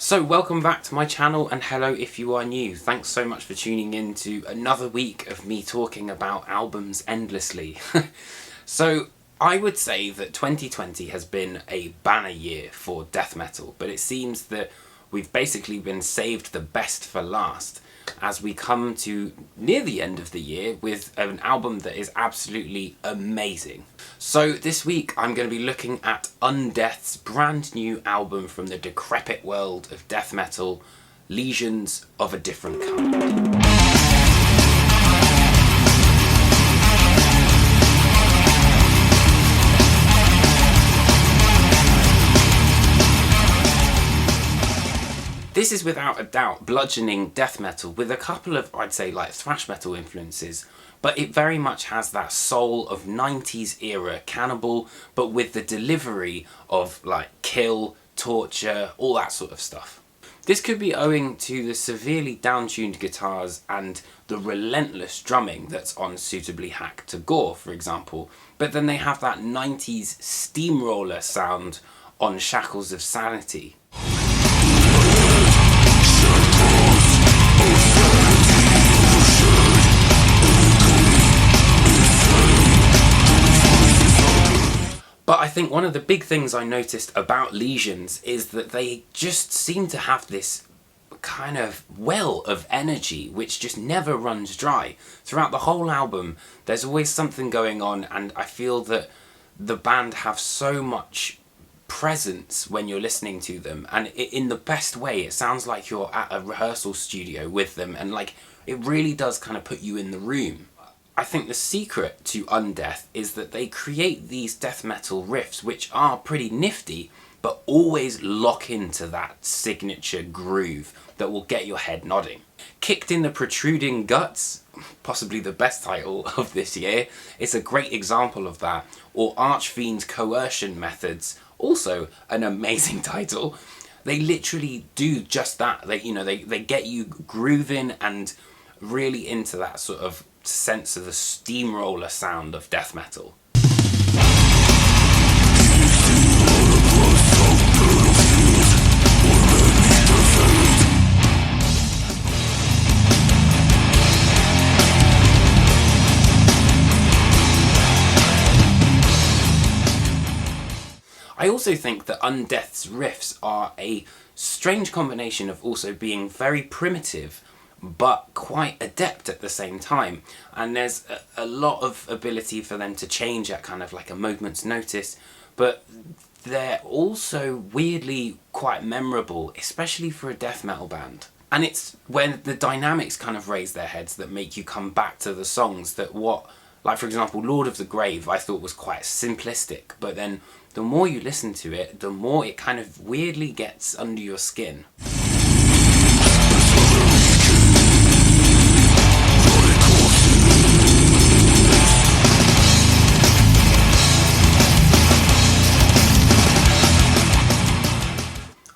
So welcome back to my channel, and hello if you are new. Thanks so much for tuning in to another week of me talking about albums endlessly. So I would say that 2020 has been a banner year for death metal, but it seems that we've basically been saved the best for last as we come to near the end of the year with an album that is absolutely amazing. So this week I'm going to be looking at Undeath's brand new album from the decrepit world of death metal, Lesions of a Different Kind. This is without a doubt bludgeoning death metal with a couple of, I'd say, like thrash metal influences, but it very much has that soul of 90s era Cannibal, but with the delivery of like kill, torture, all that sort of stuff. This could be owing to the severely down-tuned guitars and the relentless drumming that's on Suitably Hacked to Gore, for example, but then they have that 90s steamroller sound on Shackles of Sanity. But I think one of the big things I noticed about Lesions is that they just seem to have this kind of well of energy which just never runs dry. Throughout the whole album there's always something going on, and I feel that the band have so much presence when you're listening to them, and in the best way. It sounds like you're at a rehearsal studio with them, and like it really does kind of put you in the room. I think the secret to Undeath is that they create these death metal riffs which are pretty nifty, but always lock into that signature groove that will get your head nodding. Kicked in the Protruding Guts, possibly the best title of this year, is a great example of that, or Archfiend's Coercion Methods, also an amazing title. They literally do just that. They get you grooving and really into that sort of sense of the steamroller sound of death metal. I also think that Undeath's riffs are a strange combination of also being very primitive but quite adept at the same time, and there's a lot of ability for them to change at kind of like a moment's notice, but they're also weirdly quite memorable, especially for a death metal band. And it's when the dynamics kind of raise their heads that make you come back to the songs that like for example Lord of the Grave I thought was quite simplistic, but then the more you listen to it, the more it kind of weirdly gets under your skin.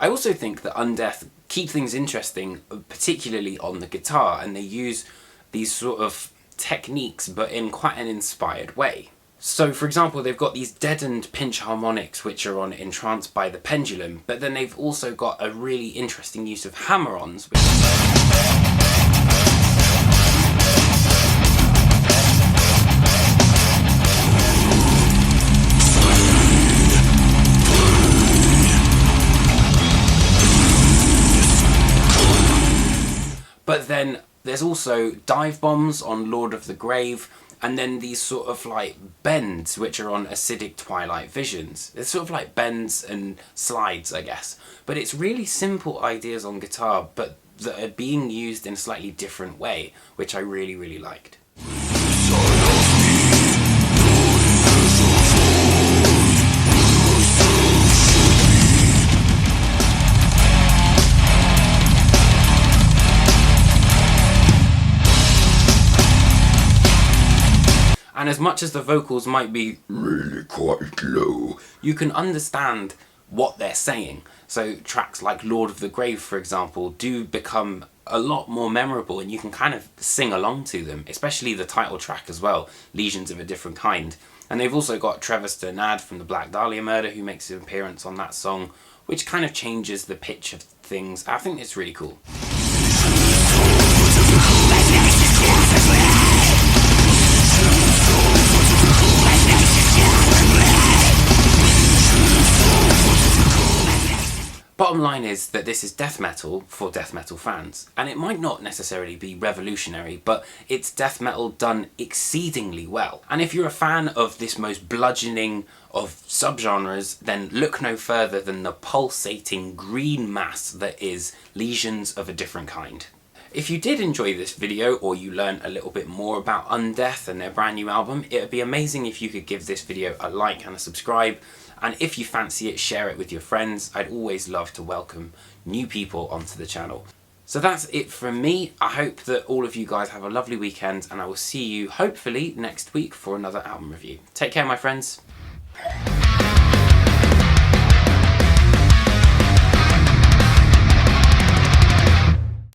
I also think that Undeath keep things interesting, particularly on the guitar, and they use these sort of techniques but in quite an inspired way. So for example, they've got these deadened pinch harmonics which are on Entranced by the Pendulum, but then they've also got a really interesting use of hammer-ons. But then there's also dive bombs on Lord of the Grave, and then these sort of like bends which are on Acidic Twilight Visions. It's sort of like bends and slides, I guess. But it's really simple ideas on guitar, but that are being used in a slightly different way, which I really, really liked. And as much as the vocals might be really quite low, you can understand what they're saying. So tracks like Lord of the Grave, for example, do become a lot more memorable, and you can kind of sing along to them, especially the title track as well, Lesions of a Different Kind. And they've also got Trevor Stannard from the Black Dahlia Murder who makes an appearance on that song, which kind of changes the pitch of things. I think it's really cool. Bottom line is that this is death metal for death metal fans, and it might not necessarily be revolutionary, but it's death metal done exceedingly well. And if you're a fan of this most bludgeoning of subgenres, then look no further than the pulsating green mass that is Lesions of a Different Kind. If you did enjoy this video, or you learned a little bit more about Undeath and their brand new album, it would be amazing if you could give this video a like and a subscribe. And if you fancy it, share it with your friends. I'd always love to welcome new people onto the channel. So that's it from me. I hope that all of you guys have a lovely weekend, and I will see you hopefully next week for another album review. Take care, my friends.